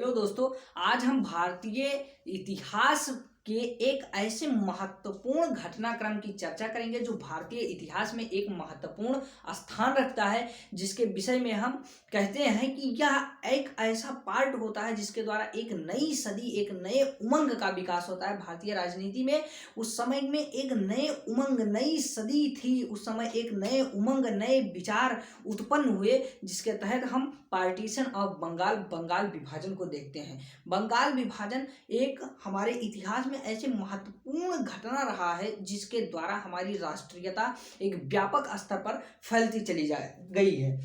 Hello दोस्तों। आज हम भारतीय इतिहास के एक ऐसे महत्वपूर्ण घटनाक्रम की चर्चा करेंगे जो भारतीय इतिहास में एक महत्वपूर्ण स्थान रखता है, जिसके विषय में हम कहते हैं कि यह एक ऐसा पार्ट होता है जिसके द्वारा एक नई सदी, एक नए उमंग का विकास होता है भारतीय राजनीति में। उस समय में एक नए उमंग, नई सदी थी। उस समय एक नए उमंग, नए विचार उत्पन्न हुए, जिसके तहत हम पार्टीशन ऑफ बंगाल विभाजन को देखते हैं। बंगाल विभाजन एक हमारे इतिहास में ऐसे महत्वपूर्ण घटना रहा है जिसके द्वारा हमारी राष्ट्रीयता एक व्यापक स्तर पर फैलती चली जा गई है।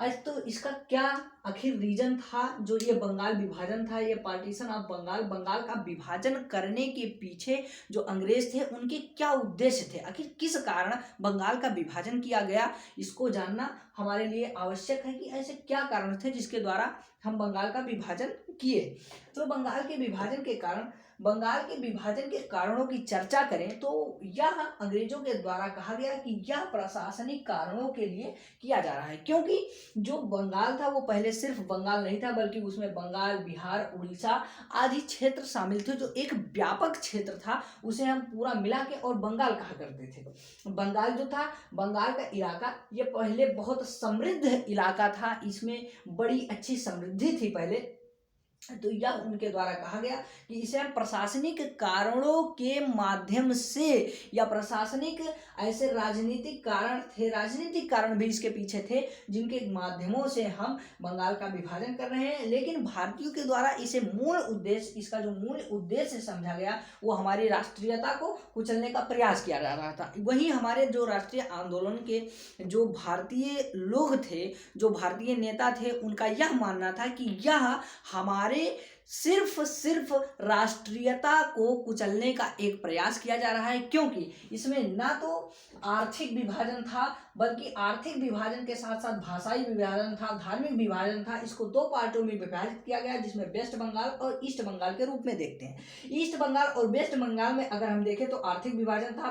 आज तो इसका क्या आखिर रीजन था जो ये बंगाल विभाजन था, ये पार्टीशन ऑफ बंगाल का विभाजन करने के पीछे जो अंग्रेज थे उनके क्या उद्देश्य थे, आखिर किस कारण बंगाल का विभाजन किया गया, इसको जानना हमारे लिए आवश्यक है कि ऐसे क्या कारण थे जिसके द्वारा हम बंगाल का विभाजन किए। तो बंगाल के विभाजन के कारणों की चर्चा करें तो यह अंग्रेजों के द्वारा कहा गया कि यह प्रशासनिक कारणों के लिए किया जा रहा है, क्योंकि जो बंगाल था वो पहले सिर्फ बंगाल नहीं था, बल्कि उसमें बंगाल, बिहार, उड़ीसा आदि क्षेत्र शामिल थे। जो एक व्यापक क्षेत्र था उसे हम पूरा मिला के और बंगाल कहा करते थे। बंगाल जो था, बंगाल का इलाका, ये पहले बहुत समृद्ध इलाका था, इसमें बड़ी अच्छी समृद्धि थी पहले। तो यह उनके द्वारा कहा गया कि इसे हम प्रशासनिक कारणों के माध्यम से, या प्रशासनिक ऐसे राजनीतिक कारण भी इसके पीछे थे जिनके माध्यमों से हम बंगाल का विभाजन कर रहे हैं। लेकिन भारतीयों के द्वारा इसका जो मूल उद्देश्य समझा गया वो हमारी राष्ट्रीयता को कुचलने का प्रयास किया जा रहा था। वहीं हमारे जो राष्ट्रीय आंदोलन के जो भारतीय लोग थे, जो भारतीय नेता थे, उनका यह मानना था कि यह हमारे सिर्फ राष्ट्रीयता को कुचलने का एक प्रयास किया जा रहा है, क्योंकि इसमें ना तो आर्थिक विभाजन था, बल्कि आर्थिक विभाजन के साथ साथ भाषाई विभाजन था, धार्मिक विभाजन था। इसको दो पार्टों में विभाजित किया गया, जिसमें वेस्ट बंगाल और ईस्ट बंगाल के रूप में देखते हैं। ईस्ट बंगाल और वेस्ट बंगाल में अगर हम देखें तो आर्थिक विभाजन था,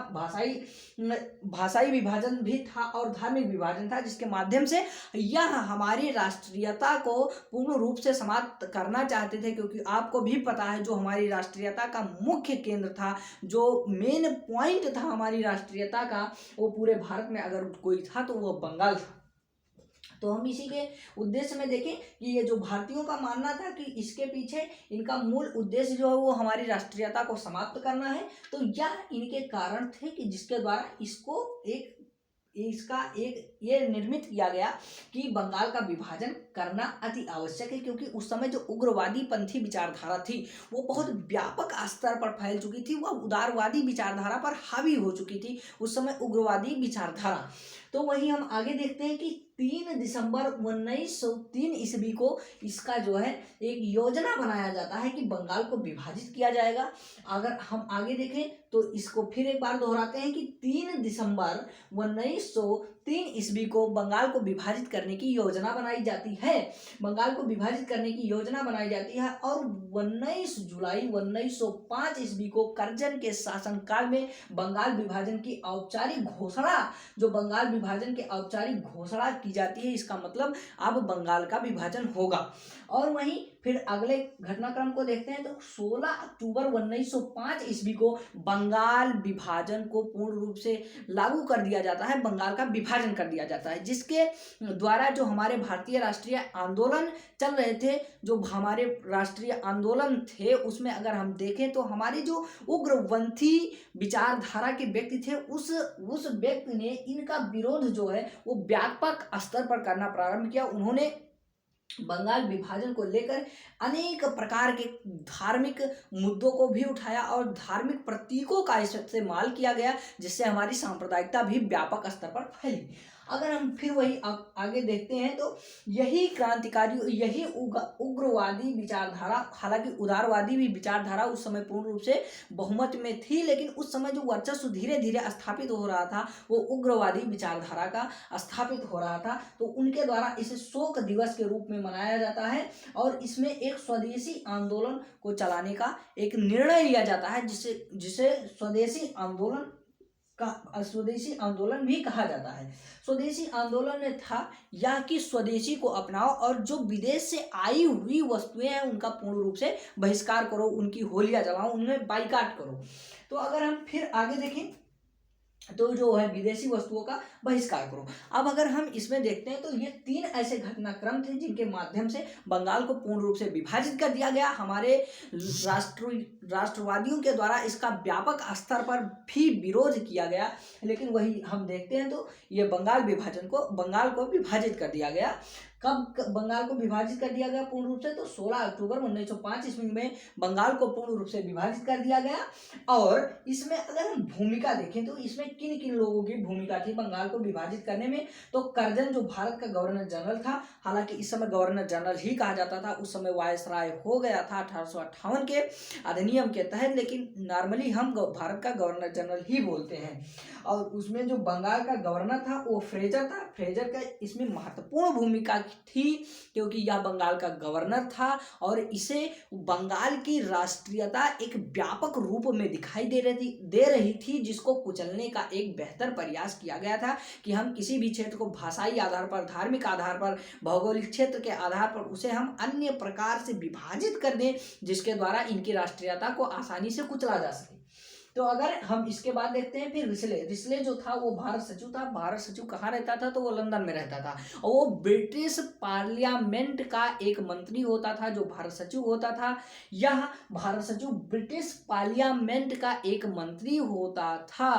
भाषाई विभाजन भी था और धार्मिक विभाजन था, जिसके माध्यम से यह हमारी राष्ट्रीयता को पूर्ण रूप से समाप्त करना चाहते थे। क्योंकि आपको भी पता है जो हमारी राष्ट्रीयता का मुख्य केंद्र था, जो मेन पॉइंट था हमारी राष्ट्रीयता का, वो पूरे भारत में अगर कोई था तो वो बंगाल था। तो हम इसी के उद्देश्य में देखें कि ये जो भारतीयों का मानना था कि इसके पीछे इनका मूल उद्देश्य जो है वो हमारी राष्ट्रीयता को समाप्त करना है। तो यह इनके कारण थे कि जिसके द्वारा ये निर्मित किया गया कि बंगाल का विभाजन करना अति आवश्यक है, क्योंकि उस समय जो उग्रवादी पंथी विचारधारा थी वो बहुत व्यापक स्तर पर फैल चुकी थी, वह उदारवादी विचारधारा पर हावी हो चुकी थी उस समय उग्रवादी विचारधारा। तो वहीं हम आगे देखते हैं कि 3 दिसंबर 1903 ईस्वी को इसका जो है एक योजना बनाया जाता है कि बंगाल को विभाजित किया जाएगा। अगर हम आगे देखें तो इसको फिर एक बार दोहराते हैं कि 3 दिसंबर 1903 ईस्वी को बंगाल को विभाजित करने की योजना बनाई जाती है। और 19 जुलाई 1905 ईस्वी को करजन के शासनकाल में बंगाल विभाजन की औपचारिक घोषणा की जाती है। इसका मतलब अब बंगाल का विभाजन होगा। और वहीं फिर अगले घटनाक्रम को देखते हैं तो 16 अक्टूबर 1905 ईस्वी को बंगाल विभाजन को पूर्ण रूप से लागू कर दिया जाता है, बंगाल का विभाजन कर दिया जाता है, जिसके द्वारा जो हमारे भारतीय राष्ट्रीय आंदोलन चल रहे थे, जो हमारे राष्ट्रीय आंदोलन थे, उसमें अगर हम देखें तो हमारे जो उग्रपंथी विचारधारा के व्यक्ति थे, उस व्यक्ति ने इनका विरोध जो है वो व्यापक स्तर पर करना प्रारंभ किया। उन्होंने बंगाल विभाजन को लेकर अनेक प्रकार के धार्मिक मुद्दों को भी उठाया और धार्मिक प्रतीकों का इस्तेमाल किया गया, जिससे हमारी सांप्रदायिकता भी व्यापक स्तर पर फैली। अगर हम फिर वही आगे देखते हैं तो यही उग्रवादी विचारधारा, हालांकि उदारवादी भी विचारधारा उस समय पूर्ण रूप से बहुमत में थी, लेकिन उस समय जो वर्चस्व धीरे धीरे स्थापित हो रहा था वो उग्रवादी विचारधारा का स्थापित हो रहा था। तो उनके द्वारा इसे शोक दिवस के रूप में मनाया जाता है और इसमें एक स्वदेशी आंदोलन को चलाने का एक निर्णय लिया जाता है, जिसे स्वदेशी आंदोलन का स्वदेशी आंदोलन भी कहा जाता है। स्वदेशी आंदोलन था या कि स्वदेशी को अपनाओ और जो विदेश से आई हुई वस्तुएं हैं उनका पूर्ण रूप से बहिष्कार करो, उनकी होलियां जलाओ, उन्हें बाइकाट करो। तो अगर हम फिर आगे देखें तो जो है विदेशी वस्तुओं का बहिष्कार करो। अब अगर हम इसमें देखते हैं तो ये 3 ऐसे घटनाक्रम थे जिनके माध्यम से बंगाल को पूर्ण रूप से विभाजित कर दिया गया। हमारे राष्ट्रवादियों के द्वारा इसका व्यापक स्तर पर भी विरोध किया गया, लेकिन वही हम देखते हैं तो ये बंगाल को विभाजित कर दिया गया। कब बंगाल को विभाजित कर दिया गया पूर्ण रूप से? तो 16 अक्टूबर 1905 ईस्वी में बंगाल को पूर्ण रूप से विभाजित कर दिया गया। और इसमें अगर हम भूमिका देखें तो इसमें किन किन लोगों की भूमिका थी बंगाल को विभाजित करने में? तो कर्जन जो भारत का गवर्नर जनरल था, हालांकि इस समय गवर्नर जनरल ही कहा जाता था, उस समय वायसराय हो गया था 1858 के अधिनियम के तहत, लेकिन नॉर्मली हम भारत का गवर्नर जनरल ही बोलते हैं। और उसमें जो बंगाल का गवर्नर था वो फ्रेजर था। फ्रेजर का इसमें महत्वपूर्ण भूमिका थी क्योंकि यह बंगाल का गवर्नर था और इसे बंगाल की राष्ट्रीयता एक व्यापक रूप में दिखाई दे रही थी, जिसको कुचलने का एक बेहतर प्रयास किया गया था कि हम किसी भी क्षेत्र को भाषाई आधार पर, धार्मिक आधार पर, भौगोलिक क्षेत्र के आधार पर उसे हम अन्य प्रकार से विभाजित कर दें जिसके द्वारा इनकी राष्ट्रीयता को आसानी से कुचला जा सके। तो अगर हम इसके बाद देखते हैं फिर रिस्ले जो था वो भारत सचिव था। भारत सचिव कहाँ रहता था? तो वो लंदन में रहता था और वो ब्रिटिश पार्लियामेंट का एक मंत्री होता था जो भारत सचिव होता था। यह भारत सचिव ब्रिटिश पार्लियामेंट का एक मंत्री होता था।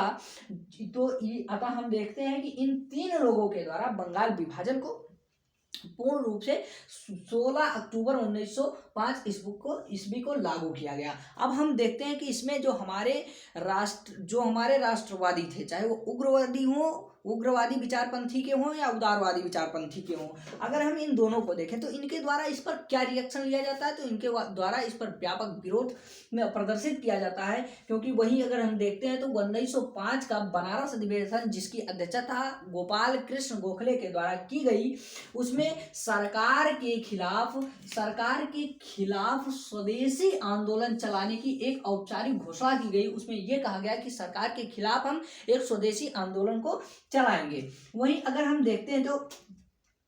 तो अतः हम देखते हैं कि इन 3 लोगों के द्वारा बंगाल विभाजन को पूर्ण रूप से 16 अक्टूबर 1905 ईस्वी को लागू किया गया। अब हम देखते हैं कि इसमें जो हमारे राष्ट्रवादी थे, चाहे वो उग्रवादी विचारपंथी के हों या उदारवादी विचारपंथी के हों, अगर हम इन दोनों को देखें तो इनके द्वारा इस पर क्या रिएक्शन लिया जाता है? तो इनके द्वारा इस पर व्यापक विरोध में प्रदर्शित किया जाता है, क्योंकि वही अगर हम देखते हैं तो 1905 का बनारस अधिवेशन जिसकी अध्यक्षता गोपाल कृष्ण गोखले के द्वारा की गई, उसमें सरकार के खिलाफ स्वदेशी आंदोलन चलाने की एक औपचारिक घोषणा की गई। उसमें यह कहा गया कि सरकार के खिलाफ हम एक स्वदेशी आंदोलन को चलाएंगे। वहीं अगर हम देखते हैं तो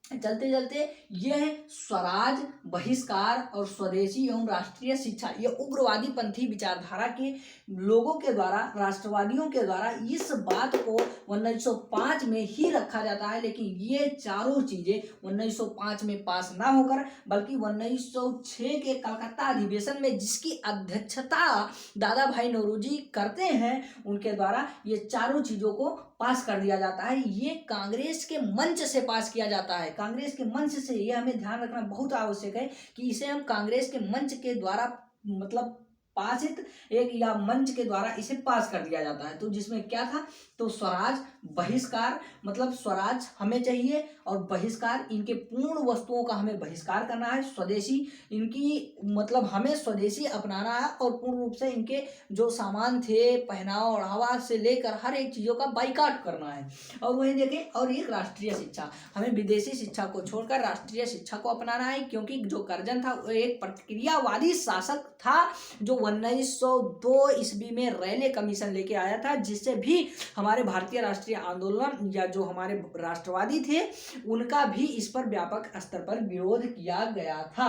चलते चलते यह स्वराज, बहिष्कार और स्वदेशी एवं राष्ट्रीय शिक्षा, ये उग्रवादी पंथी विचारधारा के लोगों के द्वारा, राष्ट्रवादियों के द्वारा इस बात को 1905 में ही रखा जाता है, लेकिन ये चारों चीजें 1905 में पास ना होकर बल्कि 1906 के कलकत्ता अधिवेशन में जिसकी अध्यक्षता दादा भाई नौरोजी करते हैं, उनके द्वारा ये चारों चीजों को पास कर दिया जाता है। ये कांग्रेस के मंच से पास किया जाता है। कांग्रेस के मंच से, ये हमें ध्यान रखना बहुत आवश्यक है कि इसे हम कांग्रेस के मंच के द्वारा मतलब पासित एक या मंच के द्वारा इसे पास कर दिया जाता है। तो जिसमें क्या था? तो स्वराज, बहिष्कार, मतलब स्वराज हमें चाहिए और बहिष्कार, इनके पूर्ण वस्तुओं का हमें बहिष्कार करना है। स्वदेशी, इनकी मतलब हमें स्वदेशी अपनाना है और पूर्ण रूप से इनके जो सामान थे, पहनावा ओढ़ावा से लेकर हर एक चीज़ों का बाइकाट करना है। और वही देखें, और एक राष्ट्रीय शिक्षा, हमें विदेशी शिक्षा को छोड़कर राष्ट्रीय शिक्षा को अपनाना है, क्योंकि जो कर्जन था वो एक प्रतिक्रियावादी शासक था जो 1902 ईस्वी में रेले कमीशन लेके आया था, जिससे भी हमारे भारतीय राष्ट्रीय आंदोलन या जो हमारे राष्ट्रवादी थे उनका भी इस पर व्यापक स्तर पर विरोध किया गया था।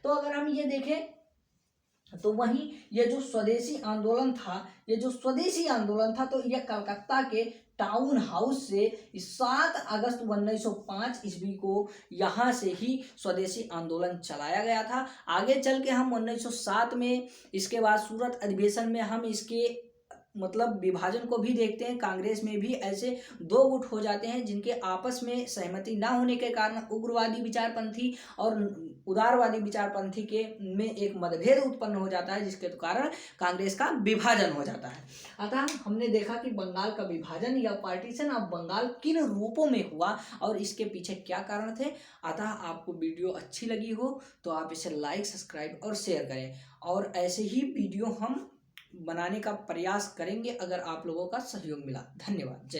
तो अगर हम ये देखें तो वहीं ये जो स्वदेशी आंदोलन था तो यह कलकत्ता के टाउन हाउस से 7 अगस्त 1905 ईस्वी को यहाँ से ही स्वदेशी आंदोलन चलाया गया था। आगे चल के हम 1907 में, इसके बाद सूरत अधिवेशन में हम इसके मतलब विभाजन को भी देखते हैं। कांग्रेस में भी ऐसे 2 गुट हो जाते हैं जिनके आपस में सहमति ना होने के कारण उग्रवादी विचारपंथी और उदारवादी विचारपंथी के में एक मतभेद उत्पन्न हो जाता है, जिसके कारण कांग्रेस का विभाजन हो जाता है। अतः हमने देखा कि बंगाल का विभाजन या पार्टीशन ऑफ बंगाल किन रूपों में हुआ और इसके पीछे क्या कारण थे। अतः आपको वीडियो अच्छी लगी हो तो आप इसे लाइक, सब्सक्राइब और शेयर करें, और ऐसे ही वीडियो हम बनाने का प्रयास करेंगे अगर आप लोगों का सहयोग मिला। धन्यवाद।